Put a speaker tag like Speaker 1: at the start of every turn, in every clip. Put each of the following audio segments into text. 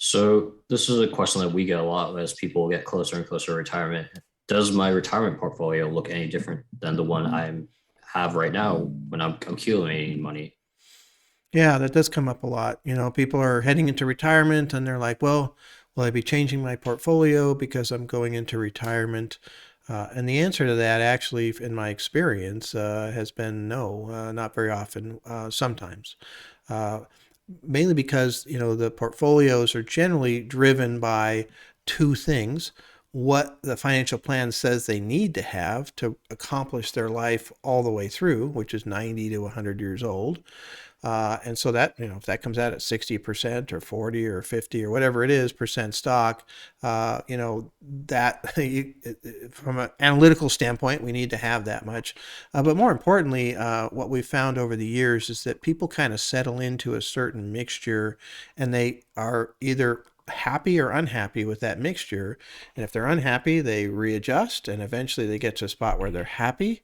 Speaker 1: So this is a question that we get a lot as people get closer and closer to retirement. Does my retirement portfolio look any different than the one I have right now when I'm accumulating money?
Speaker 2: Yeah, that does come up a lot. People are heading into retirement and they're like, well, will I be changing my portfolio because I'm going into retirement? And the answer to that, actually, in my experience, has been no, not very often, sometimes. Uh, Mainly because, the portfolios are generally driven by two things: what the financial plan says they need to have to accomplish their life all the way through, which is 90 to 100 years old, and so that, if that comes out at 60% or 40 or 50 or whatever it is percent stock, that from an analytical standpoint, we need to have that much. But more importantly, what we've found over the years is that people kind of settle into a certain mixture, and they are either happy or unhappy with that mixture. And if they're unhappy, they readjust and eventually they get to a spot where they're happy.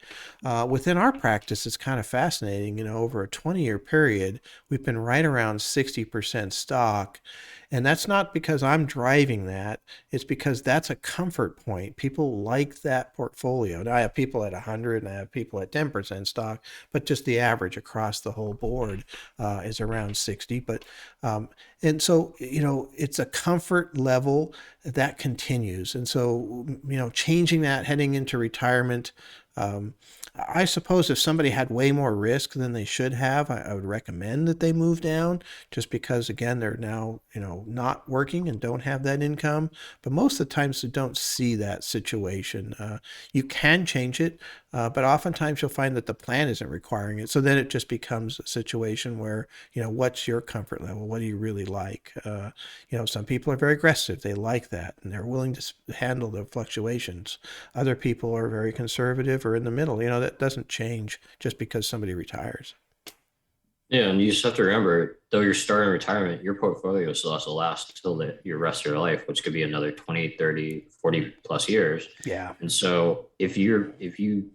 Speaker 2: Within our practice, it's kind of fascinating. Over a 20-year period, we've been right around 60% stock. And that's not because I'm driving that. It's because that's a comfort point. People like that portfolio. Now, I have people at 100 and I have people at 10% stock, but just the average across the whole board is around 60. And so, it's a comfort level that continues. And so, changing that heading into retirement, um, I suppose if somebody had way more risk than they should have, I would recommend that they move down, just because, again, they're now, not working and don't have that income. But most of the times they don't see that situation. You can change it, but oftentimes you'll find that the plan isn't requiring it. So then it just becomes a situation where, what's your comfort level? What do you really like? Some people are very aggressive. They like that and they're willing to handle the fluctuations. Other people are very conservative or in the middle. That doesn't change just because somebody retires.
Speaker 1: Yeah, and you just have to remember, though you're starting retirement, your portfolio still has to last till your rest of your life, which could be another 20, 30, 40 plus years.
Speaker 2: Yeah.
Speaker 1: And so if you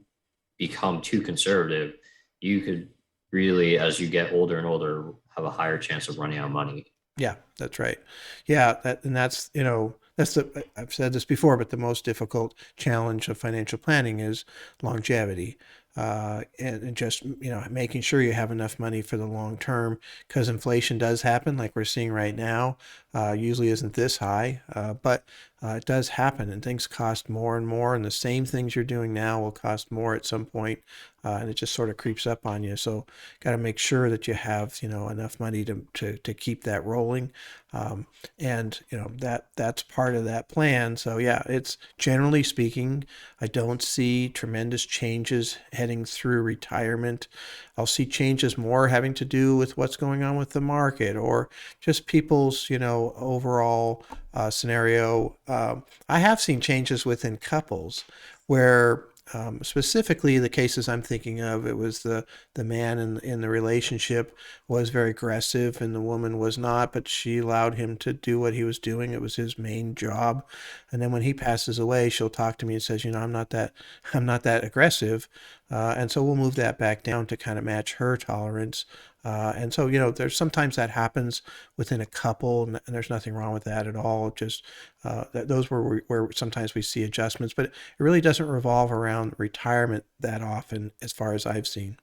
Speaker 1: become too conservative, you could really, as you get older and older, have a higher chance of running out of money.
Speaker 2: Yeah, that's right. Yeah, that's I've said this before, but the most difficult challenge of financial planning is longevity. And just, making sure you have enough money for the long term, because inflation does happen like we're seeing right now. Usually isn't this high, but it does happen and things cost more and more, and the same things you're doing now will cost more at some point, and it just sort of creeps up on you. So got to make sure that you have, enough money to keep that rolling. And that's part of that plan. So yeah, it's generally speaking, I don't see tremendous changes heading through retirement. I'll see changes more having to do with what's going on with the market, or just people's, overall scenario. I have seen changes within couples where, specifically the cases I'm thinking of, it was the man in the relationship was very aggressive and the woman was not, but she allowed him to do what he was doing. It was his main job. And then when he passes away, she'll talk to me and says, I'm not that aggressive. And so we'll move that back down to kind of match her tolerance. And so, there's sometimes that happens within a couple, and there's nothing wrong with that at all. Just those where sometimes we see adjustments, but it really doesn't revolve around retirement that often, as far as I've seen.